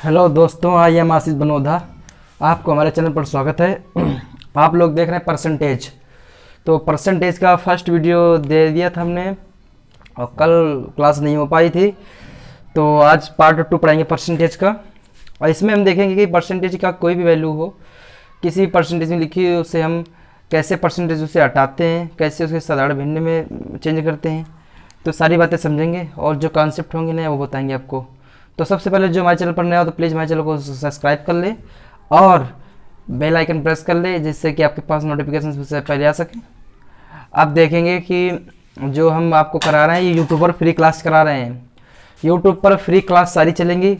Hello दोस्तों, I am आशीष बनोधा। आपको हमारे चैनल पर स्वागत है। आप लोग देख रहे हैं परसेंटेज। तो परसेंटेज का फर्स्ट वीडियो दे दिया था हमने और कल क्लास नहीं हो पाई थी, तो आज पार्ट 2 पढ़ाएंगे परसेंटेज का। और इसमें हम देखेंगे कि परसेंटेज का कोई भी वैल्यू हो, किसी परसेंटेज में लिखी हो, उसे हम कैसे परसेंटेज उसे हटाते हैं, कैसे उसे साधारण भिन्न में चेंज करते हैं। तो सारी बातें समझेंगे और जो कॉन्सेप्ट होंगे नए वो बताएंगे आपको। तो सबसे पहले जो हमारे चैनल पर नया हो तो प्लीज़ हमारे चैनल को सब्सक्राइब कर ले और बेल आइकन प्रेस कर ले, जिससे कि आपके पास नोटिफिकेशन सबसे पहले आ सके। अब देखेंगे कि जो हम आपको करा रहे हैं ये यूट्यूब पर फ्री क्लास करा रहे हैं। यूट्यूब पर फ्री क्लास सारी चलेंगी,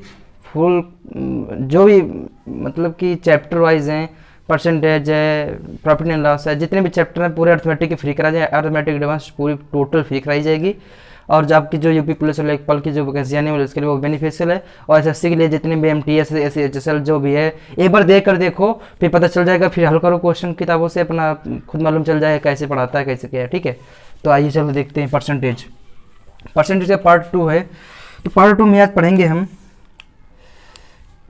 फुल जो भी मतलब कि चैप्टर वाइज हैं, परसेंटेज है, प्रॉफिट एंड लॉस है, जितने भी चैप्टर हैं पूरे अर्थमेटिक की फ्री कराई जाए। अर्थमेटिक एडवांस पूरी टोटल फ्री कराई जाएगी। और जो आपकी जो यूपी पुलिस वाले पल की जो वैकेंसी आने वाली उसके लिए वो बेनिफिशियल है। और एसएससी के लिए जितने भी एमटीएस एचएसएल जो भी है, एक बार देख कर देखो, फिर पता चल जाएगा, फिर हल करो क्वेश्चन किताबों से, अपना खुद मालूम चल जाएगा कैसे पढ़ाता है कैसे क्या है। ठीक है, तो आइए चलो देखते हैं परसेंटेज। परसेंटेज का पार्ट 2 है। तो पार्ट 2 में आज पढ़ेंगे हम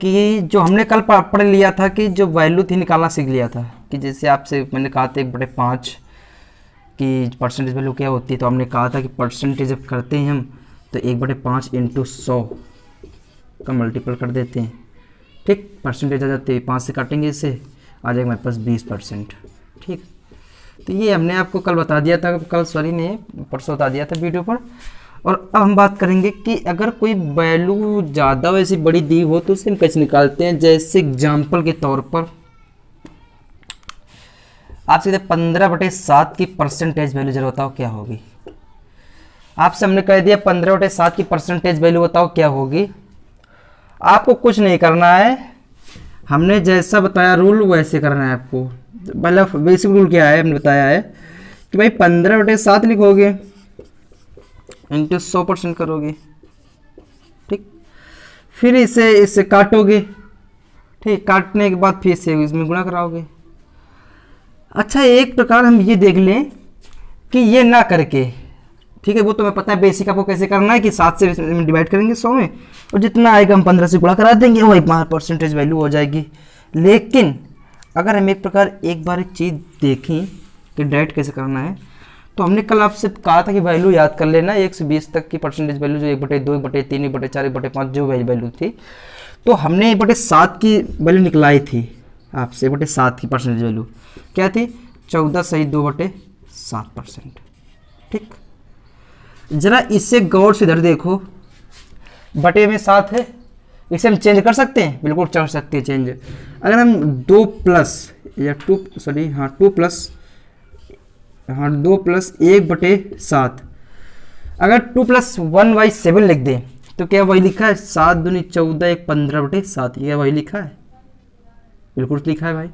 कि जो हमने कल पढ़ लिया था कि जो वैल्यू थी निकालना सीख लिया था, कि जैसे आपसे मैंने कहा था 1/5 कि परसेंटेज वैल्यू क्या होती है। तो हमने कहा था कि परसेंटेज जब करते हैं हम तो 1/5 × 100 का मल्टीपल कर देते हैं। ठीक, परसेंटेज आ जाते हैं, 5 से काटेंगे इससे आ जाएगा हमारे पास 20%। ठीक, तो ये हमने आपको कल बता दिया था, कल सॉरी ने परसों बता दिया था वीडियो पर। और अब हम बात करेंगे कि अगर कोई वैल्यू ज़्यादा वैसी बड़ी दी हो तो उसे हम कैसे निकालते हैं। जैसे एग्जाम्पल के तौर पर आप सीधे 15/7 की परसेंटेज वैल्यू जरा बताओ क्या होगी। आपसे हमने कह दिया 15/7 की परसेंटेज वैल्यू बताओ क्या होगी। आपको कुछ नहीं करना है, हमने जैसा बताया रूल वैसे करना है आपको। मतलब बेसिक रूल क्या है हमने बताया है कि भाई 15/7 लिखोगे इंटू 100% करोगे। ठीक, फिर इससे काटोगे। ठीक, काटने के बाद फिर से इसमें गुणा कराओगे। अच्छा, एक प्रकार हम ये देख लें कि ये ना करके, ठीक है, वो तो मैं पता है बेसिक आपको कैसे करना है कि 7 से डिवाइड करेंगे 100 में और जितना आएगा हम 15 से गुणा करा देंगे, वही परसेंटेज वैल्यू हो जाएगी। लेकिन अगर हम एक बार एक चीज़ देखें कि डायरेक्ट कैसे करना है, तो हमने कल आपसे कहा था कि वैल्यू याद कर लेना 1 से 20 तक की परसेंटेज वैल्यू, जो 1/2, 1/3, 1/4, 1/5 जो वैल्यू थी। तो हमने 1/7 की वैल्यू निकलाई थी आपसे। 1/7 की परसेंटेज वैल्यू क्या थी? 14 सही 2/7%। ठीक, जरा इसे गौर से इधर देखो, बटे में 7 है, इसे हम चेंज कर सकते हैं, बिल्कुल कर सकते हैं चेंज। अगर हम 2 प्लस 1/7, अगर 2 + 1/7 लिख दें तो क्या वही लिखा है? 7 दूनी 14, 1 15/7, क्या वही लिखा है? बिल्कुल लिखा है भाई।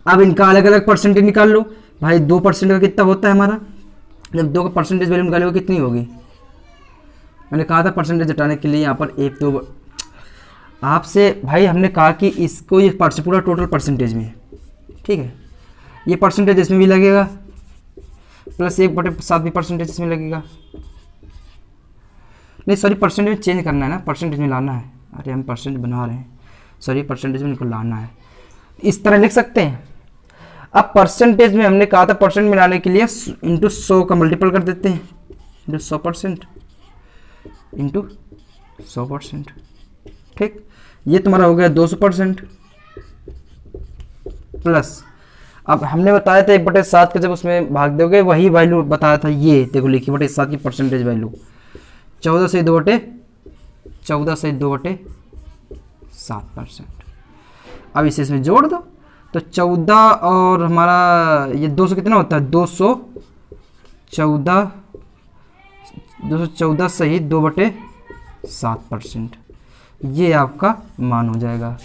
अब इनका अलग अलग परसेंटेज निकाल लो भाई। 2% का कितना होता है हमारा? जब 2 का परसेंटेज वैल्यू निकालोगे कितनी होगी? मैंने कहा था परसेंटेज हटाने के लिए यहाँ पर 1 2 आपसे भाई हमने कहा कि इसको ये पूरा टोटल परसेंटेज में है। ठीक है, ये परसेंटेज इसमें भी लगेगा प्लस 1/7 भी परसेंटेज इसमें लगेगा। नहीं सॉरी, परसेंटेज चेंज करना है ना, परसेंटेज में लाना है। अरे हम परसेंटेज बना रहे हैं, सॉरी परसेंटेज में इनको लाना है। इस तरह लिख सकते हैं। अब परसेंटेज में हमने कहा था परसेंट में लाने के लिए इंटू 100 का मल्टीपल कर देते हैं, इंटू 100% इंटू 100%। ठीक, ये तुम्हारा हो गया 200% प्लस। अब हमने बताया था 1/7 का जब उसमें भाग दोगे वही वैल्यू बताया था, ये देखो लिखी 1/7 की परसेंटेज वैल्यू 14 से 2/7%। अब इसे इसमें जोड़ दो तो 14 और हमारा ये 200 कितना होता है? 214 सही 2/7%। ये आपका मान हो जाएगा।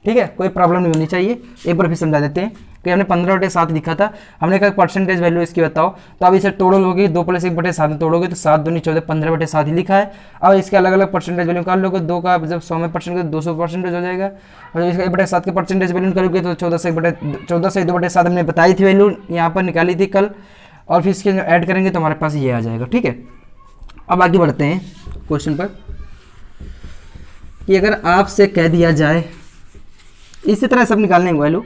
ठीक है, कोई प्रॉब्लम नहीं होनी चाहिए। एक बार फिर समझा देते हैं कि हमने 15/7 लिखा था, हमने कहा परसेंटेज वैल्यू इसकी बताओ। तो अब इसे तोड़ोगे 2 + 1/7 में तोड़ोगे तो 7 दूनी 14, 15/7 ही लिखा है। अब इसके अलग अलग परसेंटेज वैल्यू निकाल लोगे। 2 का जब 100 में परसेंट 200% हो जाएगा। और जब इसका 1/7 के परसेंटेज वैल्यू निकालोगे तो 14 से 2/7 हमने बताई थी वैल्यू, यहाँ पर निकाली थी कल। और फिर इसके ऐड करेंगे तो हमारे पास ये आ जाएगा। ठीक है, अब आगे बढ़ते हैं क्वेश्चन पर। कि अगर आपसे कह दिया जाए, इसी तरह सब निकालने हैं वैल्यू,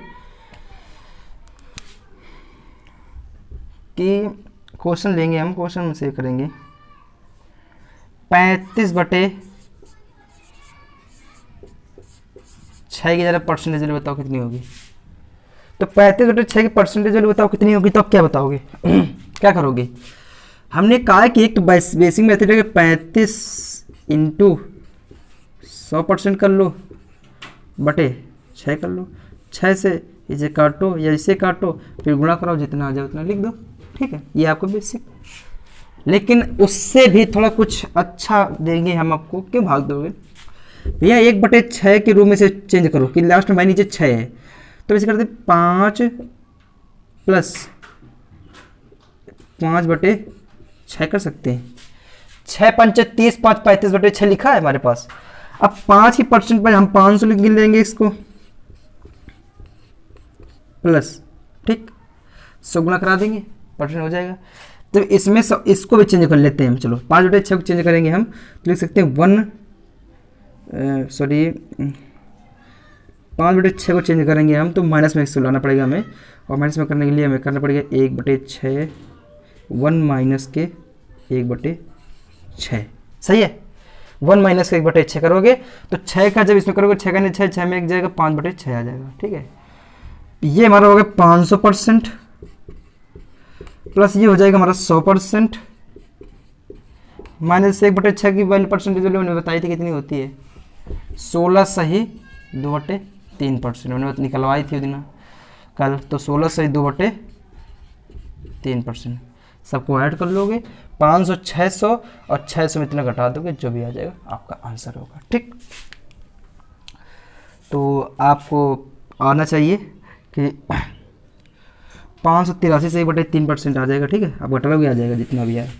कि क्वेश्चन लेंगे हम, क्वेश्चन में से करेंगे 35/6 की जरा परसेंटेज वैल्यू बताओ कितनी होगी। तो 35/6 की परसेंटेज वैल्यू बताओ कितनी होगी, तो आप क्या बताओगे क्या करोगे। हमने कहा कि एक बेसिक मेथड है कि 35 इंटू 100% कर लो बटे 6 कर लो, 6 से इसे काटो या इसे काटो, फिर गुणा कराओ, जितना आ जाए उतना लिख दो, ठीक है। ये आपको बेसिक, लेकिन उससे भी थोड़ा कुछ अच्छा देंगे हम आपको। क्यों भाग दोगे भैया, 1/6 के रूम में से चेंज करो कि लास्ट में नीचे 6 है, तो इसे करते 5 प्लस 5/6 कर सकते हैं। 6 पंचे 30, 5 35/6 लिखा है हमारे पास। अब 5 की परसेंट पर हम 500 गिन लेंगे इसको, प्लस, ठीक, 100 गुणा करा देंगे, परसेंट हो जाएगा। तो इसमें इसको भी चेंज कर लेते हैं हम। चलो 5/6 को चेंज करेंगे हम, तो लिख सकते हैं 5/6 को चेंज करेंगे हम, तो माइनस में 100 लाना पड़ेगा हमें, और माइनस में करने के लिए हमें करना पड़ेगा 1/6, 1 माइनस के 1/6, सही है। 1 माइनस का 1/6 करोगे तो 6 का जब इसमें करोगे, 6 का नहीं 6, 6 में एक जाएगा, 5/6 आ जाएगा, ठीक है। ये हमारा हो गया 500%, प्लस ये हो जाएगा हमारा 100%, माइनस 1/6 की वैल्यू परसेंटेज वैल्यू मैंने बताई थी कितनी होती है, 16 सही 2/3%, मैंने निकलवाई थी दिन कल। तो 16 सही 2/3%, सबको ऐड कर लोगे, 500, 600 और 600 में इतना घटा दोगे, जो भी आ जाएगा आपका आंसर होगा, ठीक। तो आपको आना चाहिए कि 583 से 1/3% आ जाएगा, ठीक है। अब घटा भी आ जाएगा जितना भी आए।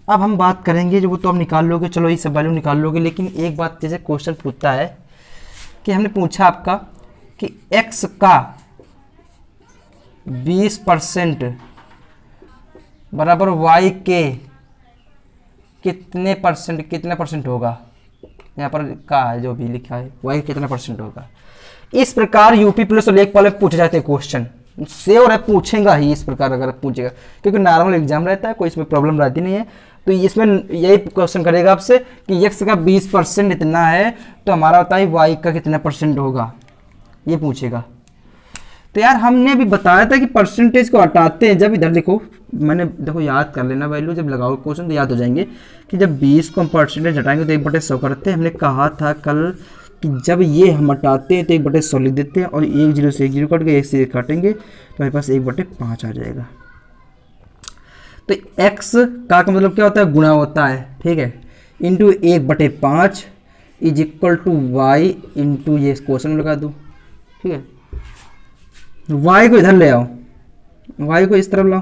अब हम बात करेंगे, जो वो तो आप निकाल लोगे, चलो ये सब वैल्यू निकाल लोगे, लेकिन एक बात जैसे क्वेश्चन पूछता है कि हमने पूछा आपका कि x का 20% बराबर y के कितने परसेंट होगा, यहाँ पर का है जो भी लिखा है, y कितना परसेंट होगा। इस प्रकार यूपी पुलिस और लेखपाल में पूछे जाते हैं क्वेश्चन, श्योर है पूछेगा ही इस प्रकार, अगर पूछेगा, क्योंकि नॉर्मल एग्जाम रहता है, कोई इसमें प्रॉब्लम रहती नहीं है। तो इसमें यही क्वेश्चन करेगा आपसे कि x का 20% इतना है, तो हमारा बताइए y का कितना परसेंट होगा, ये पूछेगा। तो यार हमने भी बताया था कि परसेंटेज को हटाते हैं जब, इधर देखो मैंने, देखो याद कर लेना वैल्यू, जब लगाओ क्वेश्चन तो याद हो जाएंगे कि जब 20 को हम परसेंटेज हटाएंगे तो 1/100 करते हैं। हमने कहा था कल कि जब ये हम हटाते हैं तो 1/100 लिख देते हैं, और 1 0 से 1 0 कट गए, 1 से 1 काटेंगे तो हमारे पास 1/5 आ जाएगा। तो x का मतलब क्या होता है, गुणा होता है, ठीक है, into 1/5 is equal to Y into, ये क्वेश्चन में लगा दूँ, ठीक है। y को इधर ले आओ, y को इस तरफ लाओ,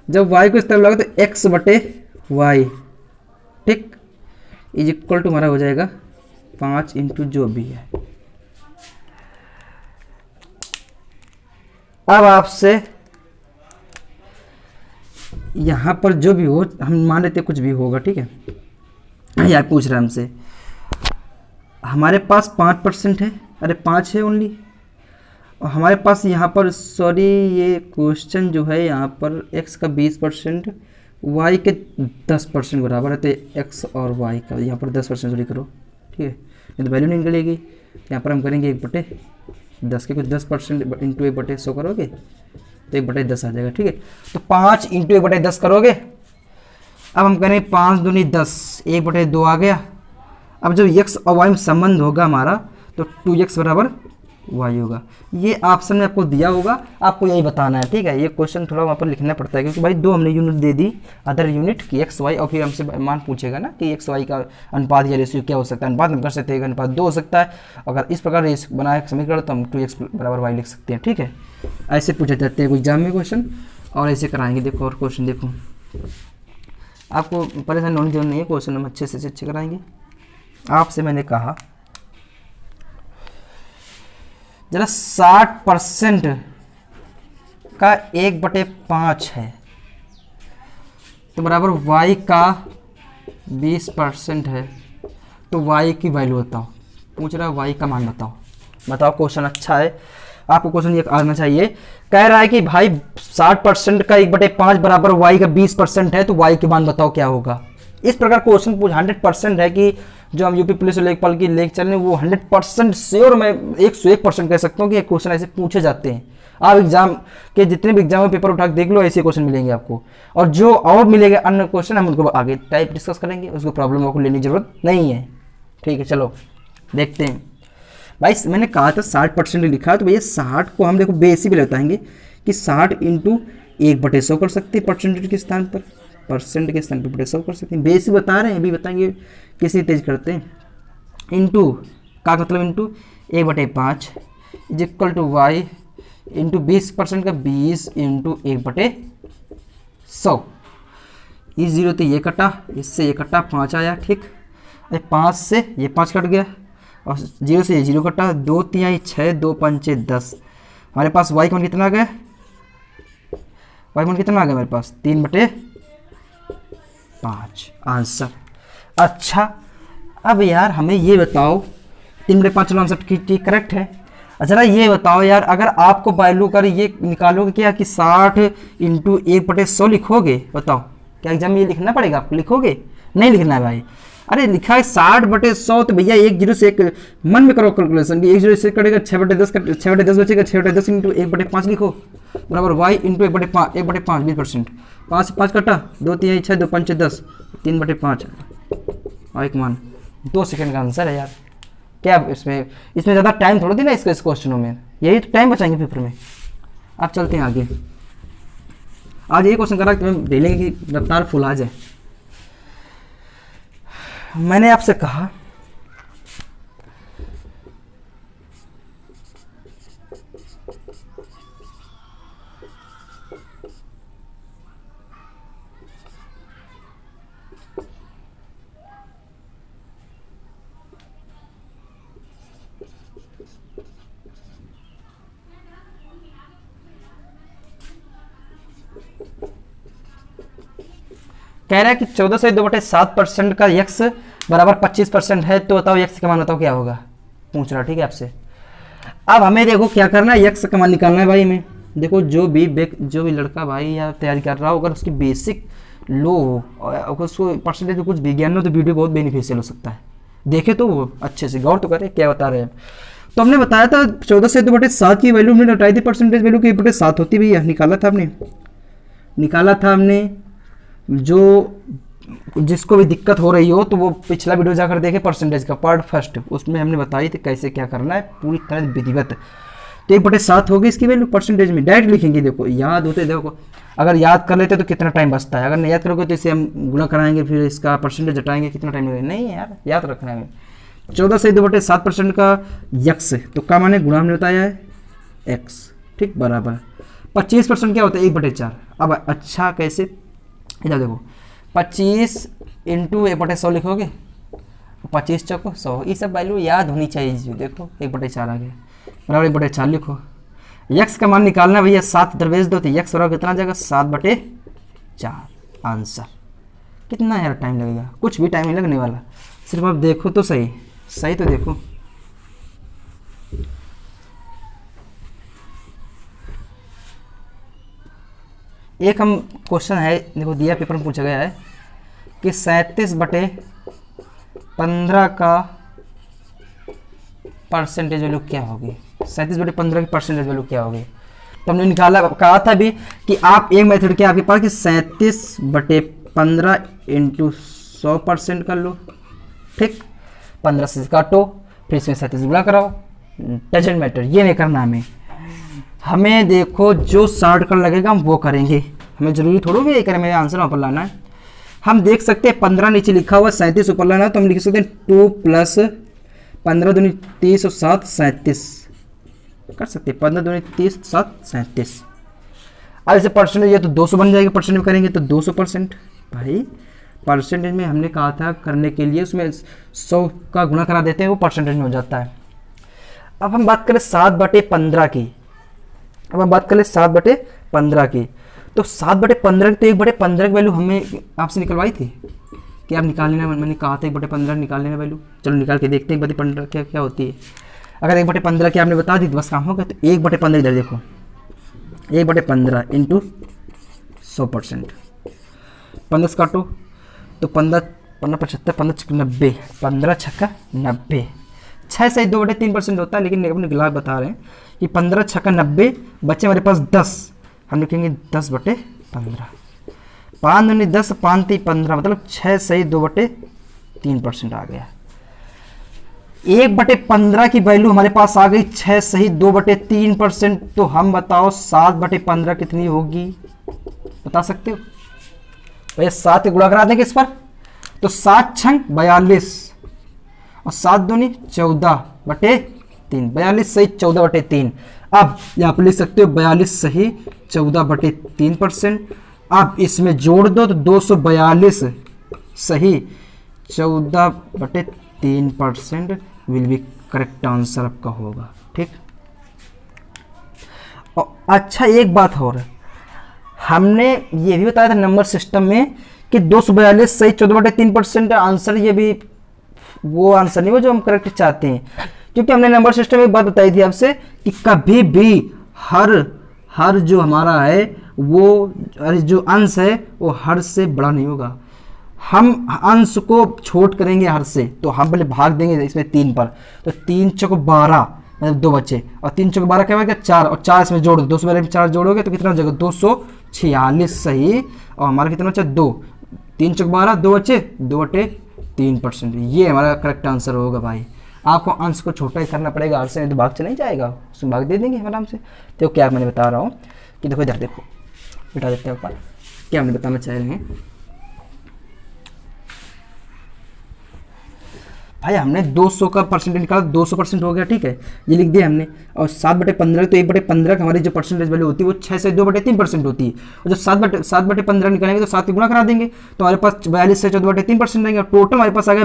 जब y को इस तरफ लाओ तो x/y, ठीक, इज इक्वल टू हमारा हो जाएगा 5 इंटू जो भी है। अब आपसे यहां पर जो भी हो, हम मान लेते कुछ भी होगा, ठीक है। यार पूछ रहा है हमसे, हमारे पास 5% है, अरे 5 है ओनली, और हमारे पास यहाँ पर, सॉरी ये क्वेश्चन जो है यहाँ पर x का 20% y के 10% बराबर है, तो x और y का यहाँ पर 10% जोड़ी करो, ठीक है, नहीं तो वैल्यू नहीं निकलेगी। यहाँ पर हम करेंगे 1/10 के कुछ 10% इंटू 1/100 करोगे तो 1/10 आ जाएगा, ठीक है। तो 5 इंटू 1/10 करोगे, अब हम करेंगे 5 दूनी 10, 1/2 आ गया। अब जब x और y में संबंध होगा हमारा तो 2x बराबर y होगा। ये ऑप्शन में आपको दिया होगा, आपको यही बताना है, ठीक है। ये क्वेश्चन थोड़ा वहाँ पर लिखना पड़ता है, क्योंकि भाई 2 हमने यूनिट दे दी, अदर यूनिट की x y, और फिर हमसे मान पूछेगा ना कि x y का अनुपात या रेशियो क्या हो सकता है। अनुपात हम कर सकते हैं, अनुपात 2 हो सकता है। अगर इस प्रकार बनाए समीकरण तो हम 2x बराबर y लिख सकते हैं, ठीक है। ऐसे पूछे जाते हैं एग्जाम में क्वेश्चन, और ऐसे कराएंगे। देखो और क्वेश्चन देखो, आपको परेशानी होने की जरूरत नहीं है, क्वेश्चन हम अच्छे से अच्छे कराएंगे। आपसे मैंने कहा जरा 60% का 1/5 है, तो बराबर y का 20% है, तो y की वैल्यू बताओ। पूछ रहा है y का मान बताओ। बताओ, क्वेश्चन अच्छा है, आपको क्वेश्चन ये आना चाहिए। कह रहा है कि भाई 60% का 1/5 बराबर y का 20% है, तो y के मान बताओ क्या होगा। इस प्रकार क्वेश्चन पूछ 100% है कि जो हम यूपी पुलिस लेखपाल की लेक्चर में वो 100% श्योर, मैं 101% कह सकता हूँ कि क्वेश्चन ऐसे पूछे जाते हैं। आप एग्जाम के जितने भी एग्जाम में पेपर उठा के देख लो, ऐसे क्वेश्चन मिलेंगे आपको। और जो और मिलेंगे अन्य क्वेश्चन हम उनको आगे टाइप डिस्कस करेंगे, उसको प्रॉब्लम आपको लेने की जरूरत नहीं है। ठीक है, चलो देखते हैं। भाई मैंने कहा था 60% लिखा है, तो भैया 60 को हम देखो बेसिक भी बताएंगे कि 60 इंटू 1/100 कर सकते हैं, परसेंटेज के स्थान पर, परसेंट के स्थान पर 1/100 कर सकते हैं। बेसिक बता रहे हैं, अभी बताएंगे किसी तेज करते हैं। इंटू का मतलब into 1/5 is equal to Y into 20% का 20 इंटू 1/100। इस 0 तो ये कटा, इससे ये कटा, 5 आया। ठीक, 5 से ये 5 कट गया और 0 से ये 0 कटा, 2 3 6, 2 5 10। हमारे पास y का मान कितना आ गया, y मान कितना आ गया मेरे पास 3/5 आंसर। अच्छा, अब यार हमें ये बताओ 3/5 आंसर ठीक करेक्ट है। अच्छा ये बताओ यार, अगर आपको वैल्यू कर ये निकालोगे क्या कि 60 इंटू 1/100 लिखोगे, बताओ क्या एग्जाम में ये लिखना पड़ेगा आपको, लिखोगे नहीं लिखना है भाई। अरे लिखा है 60/100, तो भैया 1 0 से 1 मन में करो कैलकुलेशन, 1 0 से कटेगा 6/10 का 6/10 बचेगा, 6/10 इंटू 1/5 लिखो बराबर y इंटू 1/5 20%, 5 5 कटा, 2 3 6, 2 5 10, 3/5 और एक मान 2 सेकंड का आंसर है यार। क्या इसमें ज़्यादा टाइम थोड़ा देना इसका, इस क्वेश्चनों में यही तो टाइम बचाएंगे पेपर में। आप चलते हैं आगे। आज ये क्वेश्चन करा कि तुम्हें डेलेंगे कि रफ्तार फुल आ जाए। मैंने आपसे कहा कह रहा है कि 14 से 2/7% का x बराबर 25% है, तो बताओ x का मान बताओ क्या होगा, पूछ रहा। ठीक है आपसे। अब हमें देखो क्या करना है, x का मान निकालना है भाई। हमें देखो जो भी लड़का भाई या तैयारी कर रहा हो, अगर उसकी बेसिक लो हो और उसको परसेंटेज में कुछ विज्ञान हो, तो वीडियो बहुत बेनिफिशियल हो सकता है। देखे तो वो अच्छे से गौर तो करे क्या बता रहे हैं। तो हमने बताया था 14 से 2/7 की वैल्यू हमने बताई थी, परसेंटेज वैल्यू की 1/7 होती भैया, निकाला था हमने। जो जिसको भी दिक्कत हो रही हो तो वो पिछला वीडियो जाकर देखे, परसेंटेज का पार्ट फर्स्ट, उसमें हमने बताई थी कैसे क्या करना है पूरी तरह विधिवत। तो 1/7 होगी इसकी वैल्यू परसेंटेज में, डायरेक्ट लिखेंगे। देखो याद होते, देखो अगर याद कर लेते तो कितना टाइम बचता है, अगर नहीं याद करोगे तो इसे हम गुणा कराएंगे, फिर इसका परसेंटेज हटाएंगे, कितना टाइम लगेगा। नहीं यार याद रखना है। 14 से 2/7% का यक्स, तो का माने गुणा हमने बताया है एक्स, ठीक, बराबर 25% क्या होता है 1/4। अब अच्छा कैसे, इधर देखो 25 इंटू 1/100 लिखोगे, 25 चौको 100, ये सब वैल्यू याद होनी चाहिए। देखो 1/4 आ गया बराबर 1/4 लिखो। यक्स का मान निकालना भैया 7 दरवेज दो, तो यक्स बराबर कितना जाएगा 7/4 आंसर। कितना यार टाइम लगेगा, कुछ भी टाइम नहीं लगने वाला, सिर्फ आप देखो तो सही तो देखो। एक हम क्वेश्चन है, देखो दिया पेपर में पूछा गया है कि 37/15 का परसेंटेज वैल्यू क्या होगी, 37/15 की परसेंटेज वैल्यू क्या होगी। तो हमने निकाला, कहा था भी कि आप एक मेथड क्या आपके पास कि 37/15 इंटू 100% कर लो, ठीक, 15 से काटो, फिर इसमें 37 गुणा कराओ, डजेंट मैटर, ये नहीं करना हमें देखो जो शॉर्टकट लगेगा हम वो करेंगे, हमें जरूरी थोड़ा भी करें मेरे आंसर ऊपर लाना है। हम देख सकते हैं 15 नीचे लिखा हुआ, 37 ऊपर लाना है, तो हम लिख सकते हैं 2 + 15 दूनी 30 और 7 37 कर सकते हैं, 15 दूनी 30 7 37। अब इसे परसेंटेज ये तो 200 बन जाएगा, परसेंटेज में करेंगे तो 200%। भाई परसेंटेज में हमने कहा था करने के लिए उसमें 100 का गुणा करा देते हैं, वो परसेंटेज में हो जाता है। अब हम बात करें 7/15 की, तो तो 7/15 तो 1/15 की वैल्यू हमें आपसे निकलवाई थी कि आप निकाल लेना, मैंने कहा था 1/15 निकाल लेना वैल्यू। चलो निकाल के देखते हैं 1/15 क्या क्या होती है। अगर 1/15 की आपने बता दी तो बस काम हो गया। तो 1/15 इधर देखो, 1/15 इंटू 100%, 15 से काटो तो 15 75 15 छक्का 90, 15 छक्का 90, 6 से 2/3% होता है, लेकिन अपने गिलास बता रहे हैं कि 15 छक्का 90, बच्चे हमारे पास 10, हम लिखेंगे 10/15, 5 दूनी 10, 5 3 15, मतलब 6 से 2/3% आ गया। 1/15 की वैल्यू हमारे पास आ गई 6 सही 2/3%। तो हम बताओ 7/15 कितनी होगी, बता सकते हो भैया? 7 के गुणा करा देंगे इस पर, तो 7 छंग 42 और 7 दूनी 14/3, 42 सही 14/3। अब यहाँ पर लिख सकते हो 42 सही 14/3%। अब इसमें जोड़ दो तो 242 सही 14/3% विल बी करेक्ट आंसर आपका होगा। ठीक। और अच्छा एक बात और, हमने ये भी बताया था नंबर सिस्टम में कि 242 सही 14/3% आंसर, ये भी वो आंसर नहीं हो जो हम करेक्ट चाहते हैं, क्योंकि हमने नंबर सिस्टम में एक बात बताई थी आपसे कि कभी भी हर जो हमारा है वो जो अंश है वो हर से बड़ा नहीं होगा। हम अंश को छोट करेंगे हर से, तो हम पहले भाग देंगे इसमें 3 पर, तो 3 चौक 12 मतलब 2 बच्चे, और 3 चौक 12 क्या होगा 4, और 4 इसमें जोड़ दो, 200 में 4 जोड़ोगे तो कितना हो जाएगा 246 सही, और हमारा कितना बचा 2, 3 चौक 12 2 बच्चे 2/3%। ये हमारा करेक्ट आंसर होगा भाई। आपको अंश को छोटा ही करना पड़ेगा, हर से नहीं तो भाग चला ही जाएगा, उसमें भाग दे देंगे हम आराम से। तो क्या मैंने बता रहा हूँ कि देखो इधर देखो, बिठा देते हैं ऊपर, क्या हमने बताना चाह रहे हैं भाई। हमने 200 का परसेंटेज निकाला, 200% हो गया, ठीक है, ये लिख दिया हमने। और 7/15 तो 1/15 की हमारी जो परसेंटेज वैल्यू होती है वो 6 से 2/3% होती है। और जब 7/15 निकालेंगे तो 7 की गुणा करा देंगे, तो हमारे पास 42 से 2/3% रहेंगे। और टोटल हमारे पास आ गया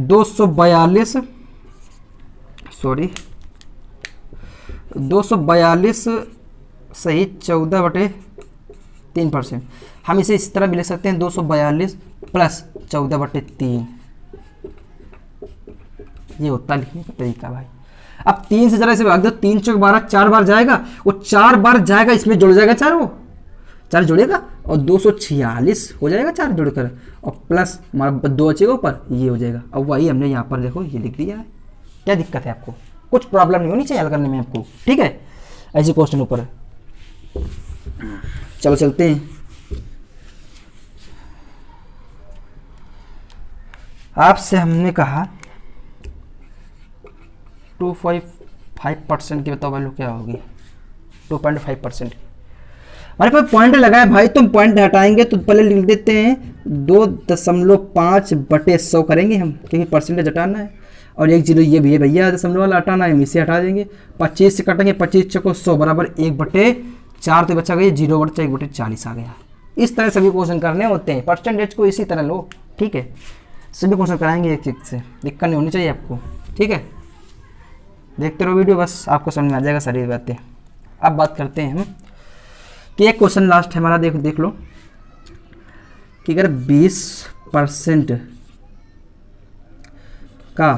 242 सही 14/3%। हम इसे इस तरह भी लिख सकते हैं 242 प्लस 14/3, ये होता है लिखने का तरीका भाई। अब 3 से जरा इसे भाग दो, 3 चौक 12 4 बार जाएगा, वो 4 बार जाएगा, इसमें जुड़ जाएगा 4, वो 4 जुड़ेगा और 246 हो जाएगा 4 जुड़कर, और प्लस हमारा 2 बचेगा ऊपर, ये हो जाएगा। अब वही हमने यहाँ पर देखो ये लिख दिया है। क्या दिक्कत है आपको? कुछ प्रॉब्लम नहीं होनी चाहिए हल करने में आपको, ठीक है। ऐसे क्वेश्चन ऊपर चलो चलते हैं। आपसे हमने कहा 2.5% की बताओ वैल्यू क्या होगी। 2.5% हमारे पास पॉइंट लगाए भाई, तुम पॉइंट हटाएंगे तो पहले लिख देते हैं 2.5/100 करेंगे हम, क्योंकि परसेंटेज हटाना है। और 1 0 ये भी है भैया, दशमलव वाला हटाना है, हम इसे हटा देंगे। 25 से काटेंगे, 25 चौको 100 बराबर 1/4, तो बचा गया 0 बचा 1/40 आ गया। इस तरह सभी क्वेश्चन करने होते हैं, परसेंटेज को इसी तरह लो, ठीक है। सभी क्वेश्चन कराएंगे एक चीज से, दिक्कत नहीं होनी चाहिए आपको, ठीक है। देखते रहो वीडियो, बस आपको समझ में आ जाएगा सारी बातें। अब बात करते हैं हम कि एक क्वेश्चन लास्ट है हमारा, देख लो कि अगर 20% का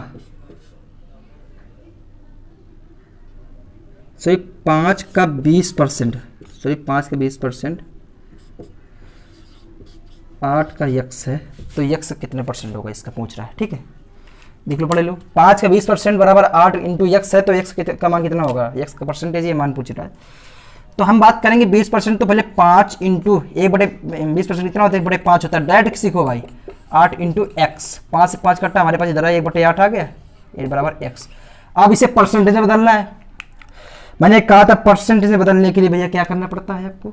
5 का 20%, 5 का 20% 8 का यक्स है, तो यक्स कितने परसेंट होगा इसका पूछ रहा है, ठीक है। देख लो, पढ़े लो। 5 का 20% बराबर 8 इंटू यक्स है, तो यक्स का मान कितना होगा, यक्स का परसेंटेज ये मान पूछ रहा है। तो हम बात करेंगे 20%, तो पहले 5 इंटू 1/20% कितना होता है, 1/5 होता है। डायरेक्ट सीखो भाई, 8 इंटू एक्स, 5 से 5 कट्टा हमारे पास इधर 1/8 आ गया, ये बराबर एक्स। अब इसे परसेंटेज में बदलना है। मैंने कहा था परसेंटेज में बदलने के लिए भैया क्या करना पड़ता है आपको,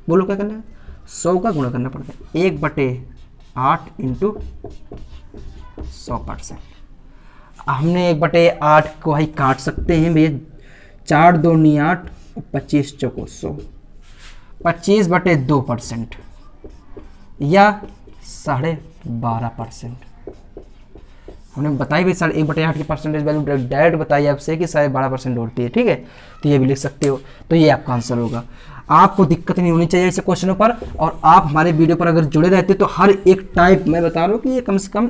बोलो क्या करना है, 100 का गुणा करना पड़ता है, 1/8 इंटू 100%। हमने 1/8 को ही काट सकते हैं भैया, 4 दूनी 8, 25 चौको 100, 25/2% या 12.5%। हमने बताई भी 1/8 की परसेंटेज वैल्यू डायरेक्ट बताई आपसे कि 12.5% होती है, ठीक है। तो ये भी लिख सकते हो, तो ये आपका आंसर होगा। आपको दिक्कत नहीं होनी चाहिए ऐसे क्वेश्चनों पर, और आप हमारे वीडियो पर अगर जुड़े रहते तो हर एक टाइप मैं बता रहा हूँ कि ये कम से कम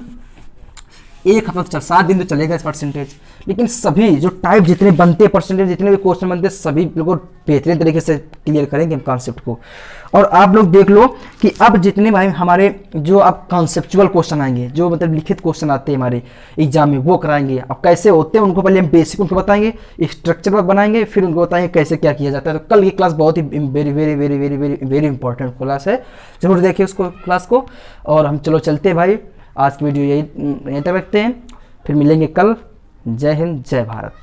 1 हफ्ता तो 7 दिन तो चलेगा इस परसेंटेज, लेकिन सभी जो टाइप जितने बनते हैं परसेंटेज, जितने भी क्वेश्चन बनते हैं, सभी बिल्कुल बेहतरीन तरीके से क्लियर करेंगे हम कॉन्सेप्ट को। और आप लोग देख लो कि अब जितने भाई हमारे जो अब कॉन्सेप्चुअल क्वेश्चन आएंगे, जो मतलब लिखित क्वेश्चन आते हैं हमारे एग्जाम में, वो कराएंगे। अब कैसे होते हैं उनको पहले हम बेसिक उनको बताएंगे, स्ट्रक्चर वर्क बनाएंगे, फिर उनको बताएंगे कैसे क्या किया जाता है। तो कल की क्लास बहुत ही very very very very very very important class है, जरूर देखिए उसको क्लास को। और हम चलो चलते हैं भाई, आज की वीडियो यहीं तक रखते हैं, फिर मिलेंगे कल। जय हिंद, जय भारत।